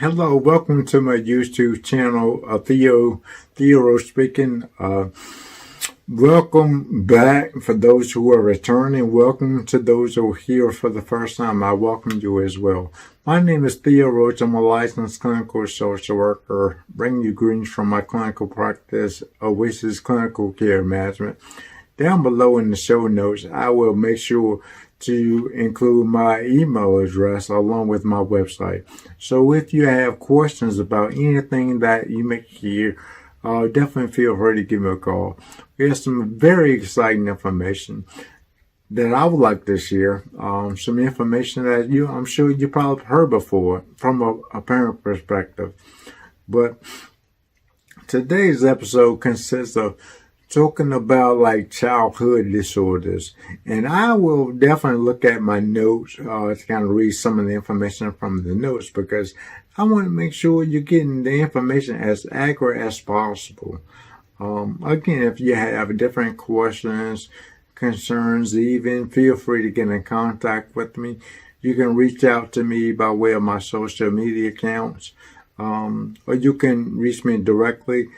Hello, welcome to my YouTube channel, Theo speaking. Welcome back for those who are returning. Welcome to those who are here for the first time. I welcome you as well. My name is Theo Roach. I'm a licensed clinical social worker, bringing you greetings from my clinical practice, Oasis Clinical Care Management. Down below in the show notes, I will make sure to include my email address along with my website. So if you have questions about anything that you may hear, definitely feel free to give me a call. We have some very exciting information that I would like to share. Some information that I'm sure you probably heard before from a parent perspective. But today's episode consists of talking about like childhood disorders, and I will definitely look at my notes to kind of read some of the information from the notes, because I want to make sure you're getting the information as accurate as possible. Again, if you have different questions, concerns, even feel free to get in contact with me. You can reach out to me by way of my social media accounts, or you can reach me directly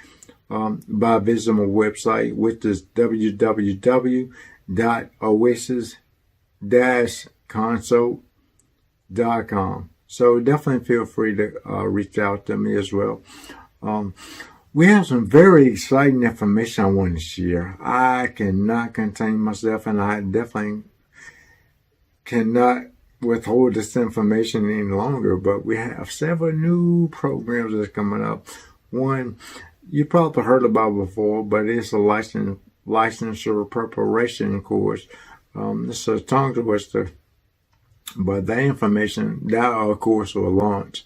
by visiting my website, which is www.oasis-consult.com. So definitely feel free to reach out to me as well. We have some very exciting information I want to share. I cannot contain myself, and I definitely cannot withhold this information any longer. But we have several new programs that's coming up. One you probably heard about before, but it's a licensure preparation course. It's a tongue twister, but the information that course will launch,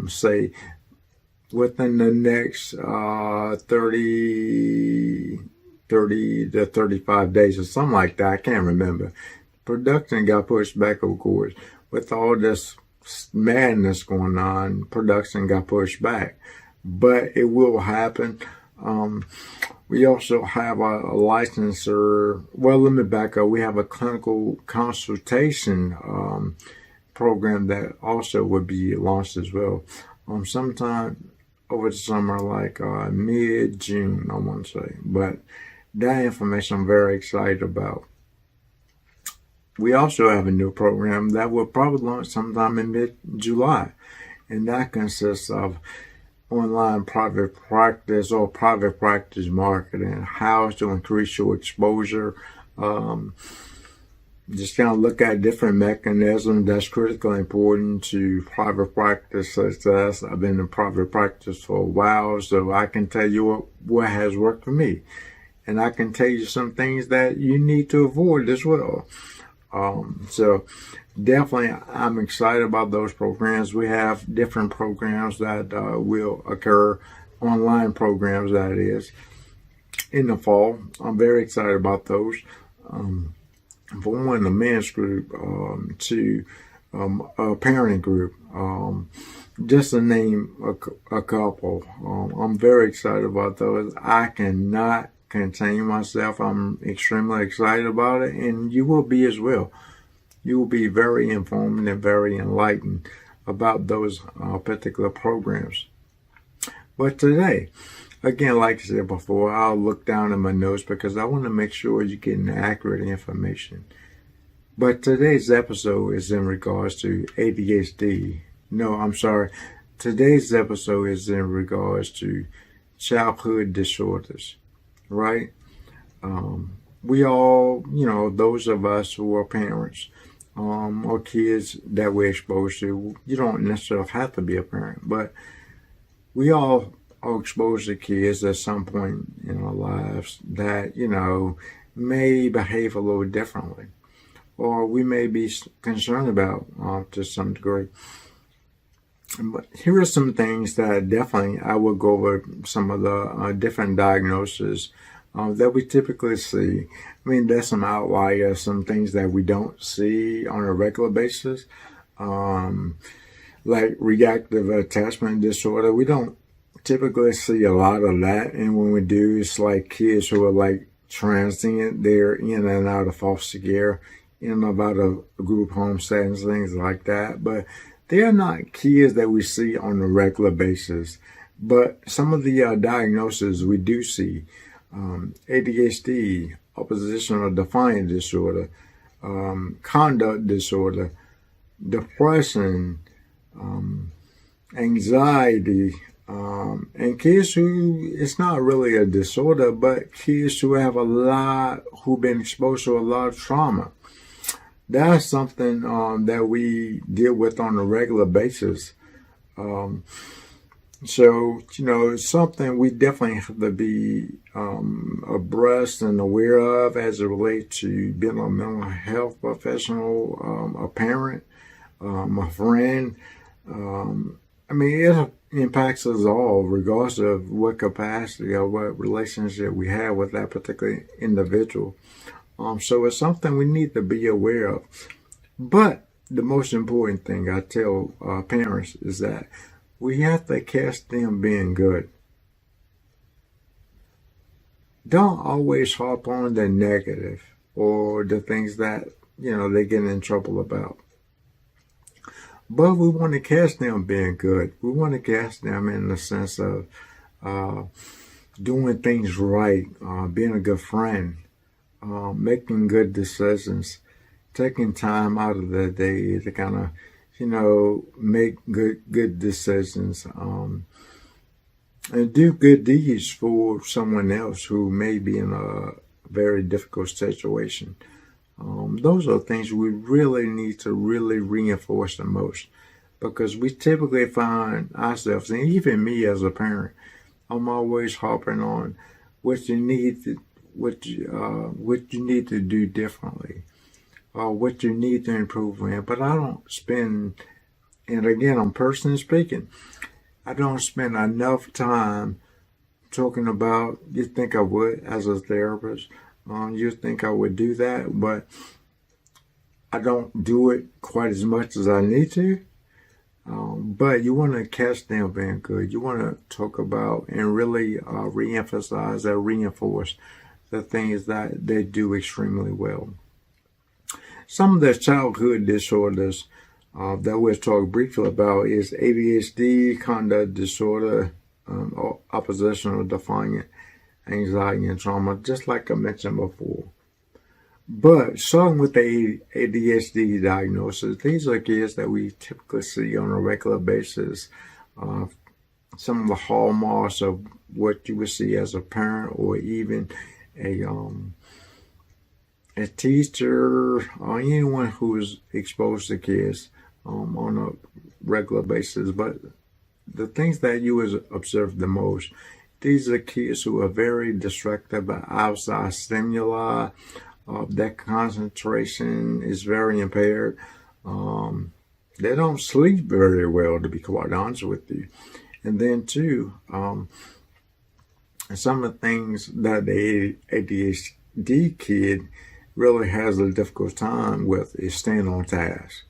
say within the next 30 to 35 days or something like that. I can't remember. Production got pushed back, of course. With all this madness going on, production got pushed back. But it will happen. We also have a licensure. Well, let me back up. We have a clinical consultation program that also would be launched as well. Sometime over the summer, like mid-June, I want to say. But that information I'm very excited about. We also have a new program that will probably launch sometime in mid-July, and that consists of online private practice or private practice marketing, how to increase your exposure. Just kind of look at different mechanisms that's critically important to private practice success. I've been in private practice for a while, so I can tell you what has worked for me. And I can tell you some things that you need to avoid as well. So definitely, I'm excited about those programs. We have different programs that will occur, online programs that is, in the fall. I'm very excited about those. From one, the men's group to a parenting group, just to name a couple. I'm very excited about those. I cannot contain myself. I'm extremely excited about it, and you will be as well. You will be very informed and very enlightened about those particular programs. But today, again, like I said before, I'll look down at my notes because I want to make sure you're getting accurate information. But today's episode is in regards to ADHD. No, I'm sorry. Today's episode is in regards to childhood disorders, right? We all, those of us who are parents, or kids that we're exposed to, you don't necessarily have to be a parent, but we all are exposed to kids at some point in our lives that, may behave a little differently, or we may be concerned about to some degree. But here are some things that definitely I will go over some of the different diagnoses that we typically see. I mean, there's some outliers, some things that we don't see on a regular basis, like reactive attachment disorder. We don't typically see a lot of that, and when we do, it's like kids who are like transient. They're in and out of foster care, in and out of group home settings, things like that. But They're not kids that we see on a regular basis, but some of the diagnoses we do see: ADHD, oppositional defiant disorder, conduct disorder, depression, anxiety, and kids who, it's not really a disorder, but kids who have who've been exposed to a lot of trauma. That's something that we deal with on a regular basis. So, it's something we definitely have to be abreast and aware of as it relates to being a mental health professional, a parent, a friend. It impacts us all, regardless of what capacity or what relationship we have with that particular individual. So it's something we need to be aware of. But the most important thing I tell parents is that we have to catch them being good. Don't always harp on the negative or the things that, they get in trouble about. But we want to catch them being good. We want to catch them in the sense of doing things right, being a good friend, making good decisions, taking time out of the day to kind of, make good decisions, and do good deeds for someone else who may be in a very difficult situation. Those are things we really need to really reinforce the most, because we typically find ourselves, and even me as a parent, I'm always harping on what you need to do differently, or what you need to improve in. But I don't spend, and again, I'm personally speaking, I don't spend enough time talking about, you think I would as a therapist, you think I would do that, but I don't do it quite as much as I need to. But you want to catch them being good. You want to talk about and really reemphasize or reinforce the things that they do extremely well. Some of the childhood disorders that we'll talk briefly about is ADHD, conduct disorder, oppositional defiant, anxiety, and trauma, just like I mentioned before. But starting with the ADHD diagnosis, these are kids that we typically see on a regular basis. Some of the hallmarks of what you would see as a parent or even a teacher or anyone who is exposed to kids on a regular basis. But the things that you would observe the most, these are kids who are very distracted by outside stimuli. Their concentration is very impaired. They don't sleep very well, to be quite honest with you. And then too, some of the things that the ADHD kid really has a difficult time with is staying on task.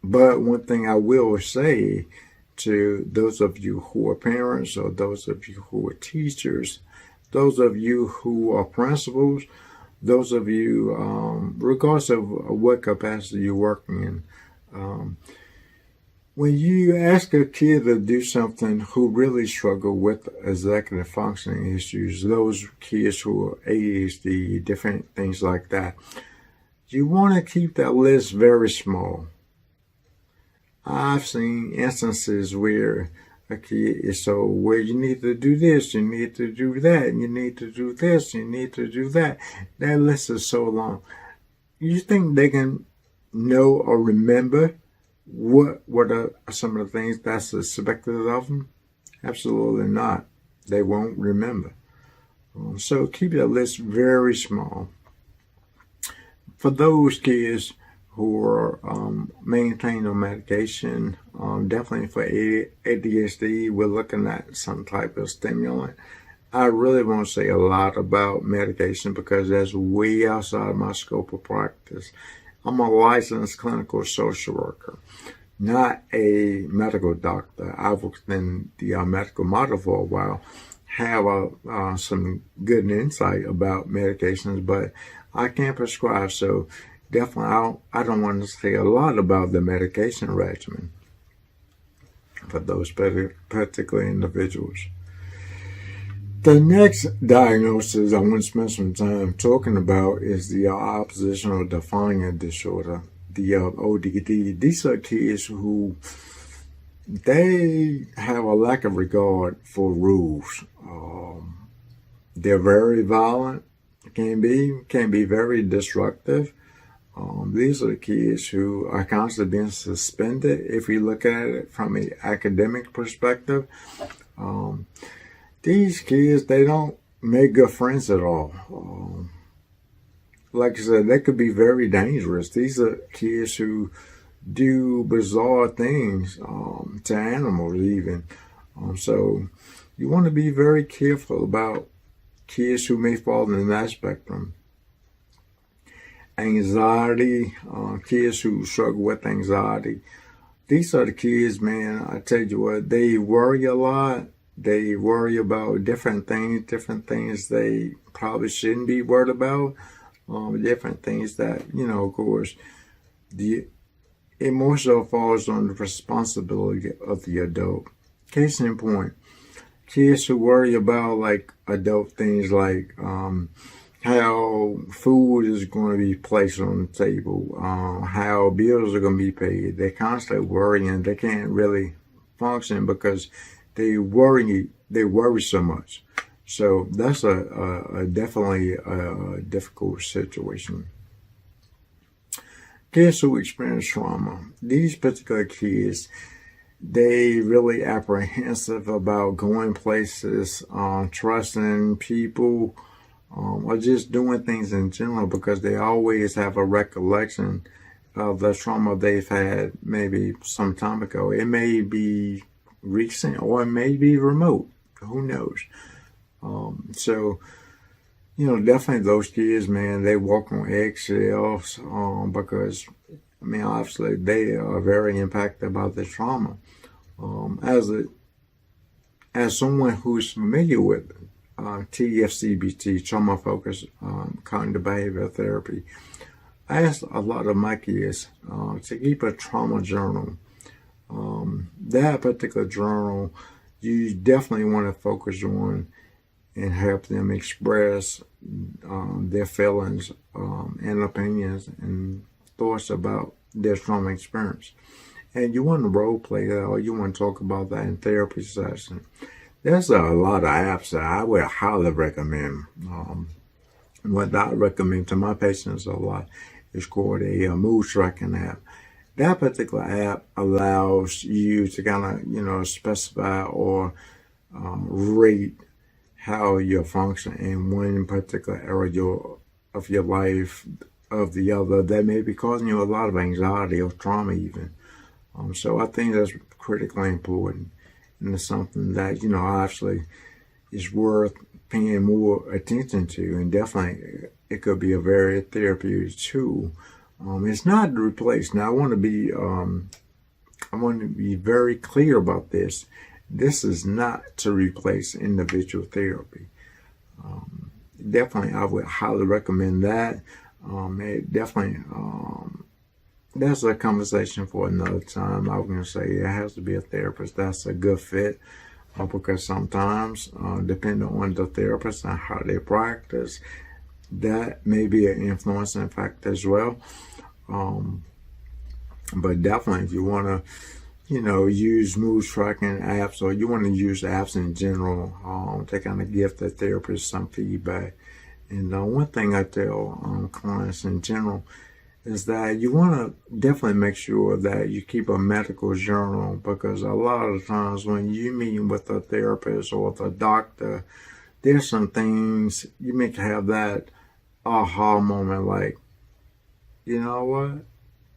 But one thing I will say to those of you who are parents, or those of you who are teachers, those of you who are principals, those of you, regardless of what capacity you're working in, when you ask a kid to do something who really struggle with executive functioning issues, those kids who are ADHD, different things like that, you want to keep that list very small. I've seen instances where a kid is told, well, you need to do this, you need to do that, you need to do this, you need to do that. That list is so long. You think they can know or remember what are some of the things that's expected of them? Absolutely not. They won't remember. So keep that list very small. For those kids who are maintaining medication, definitely for ADHD, we're looking at some type of stimulant. I really won't say a lot about medication because that's way outside my scope of practice. I'm a licensed clinical social worker, not a medical doctor. I've worked in the medical model for a while, have some good insight about medications, but I can't prescribe. So definitely, I don't want to say a lot about the medication regimen for those particular individuals. The next diagnosis I want to spend some time talking about is the oppositional defiant disorder, the ODD. These are kids who they have a lack of regard for rules. They're very violent, can be very destructive. These are kids who are constantly being suspended. If we look at it from an academic perspective, these kids, they don't make good friends at all. Like I said, they could be very dangerous. These are kids who do bizarre things to animals even. So you want to be very careful about kids who may fall in that spectrum. Anxiety, kids who struggle with anxiety. These are the kids, man, I tell you what, they worry a lot. They worry about different things they probably shouldn't be worried about. Different things that, of course, it more so falls on the responsibility of the adult. Case in point, kids who worry about like adult things like how food is going to be placed on the table, how bills are going to be paid. They're constantly worrying. They can't really function because they worry so much. So that's definitely a difficult situation. Kids who experience trauma. These particular kids, they really apprehensive about going places, trusting people, or just doing things in general because they always have a recollection of the trauma they've had maybe some time ago. It may be recent or it may be remote. Who knows? So, definitely those kids, man, they walk on eggshells because, obviously they are very impacted about the trauma. As someone who's familiar with TFCBT, trauma-focused cognitive behavioral therapy, I asked a lot of my kids to keep a trauma journal. That particular journal, you definitely want to focus on and help them express their feelings and opinions and thoughts about their trauma experience. And you want to role play that, or you want to talk about that in therapy session. There's a lot of apps that I would highly recommend. What I recommend to my patients a lot is called a mood tracking app. That particular app allows you to kind of, specify or rate how you function in one particular area of your life of the other that may be causing you a lot of anxiety or trauma even. So I think that's critically important, and it's something that, actually is worth paying more attention to, and definitely it could be a very therapeutic tool. It's not to replace. Now I want to be very clear about this. This is not to replace individual therapy. Definitely, I would highly recommend that. It definitely, that's a conversation for another time. I was going to say it has to be a therapist that's a good fit, because sometimes, depending on the therapist and how they practice, that may be an influencing factor as well. But definitely, if you want to, use mood tracking apps, or you want to use apps in general, to kind of give the therapist some feedback. And one thing I tell clients in general is that you want to definitely make sure that you keep a medical journal, because a lot of times when you meet with a therapist or with a doctor, there's some things you may have that aha moment, like, you know what?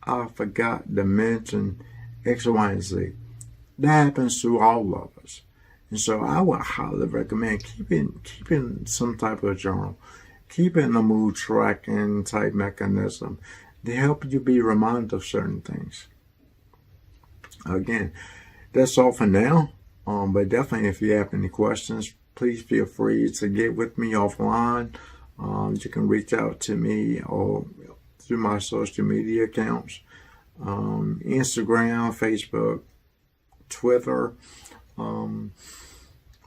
I forgot to mention X, Y, and Z. That happens to all of us. And so I would highly recommend keeping some type of journal, keeping a mood tracking type mechanism to help you be reminded of certain things. Again, that's all for now. But definitely, if you have any questions, please feel free to get with me offline. You can reach out to me or through my social media accounts, Instagram, Facebook, Twitter.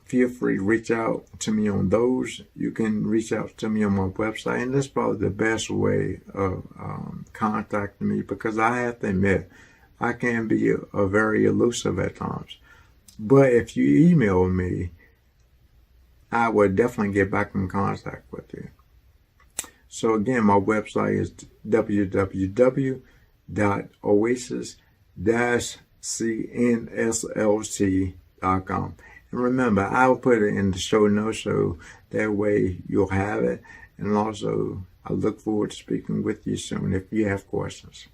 Feel free to reach out to me on those. You can reach out to me on my website, and that's probably the best way of contacting me, because I have to admit, I can be a very elusive at times. But if you email me, I will definitely get back in contact with you. So again, my website is www.oasis-cnslt.com. And remember, I will put it in the show notes, so that way you'll have it. And also, I look forward to speaking with you soon if you have questions.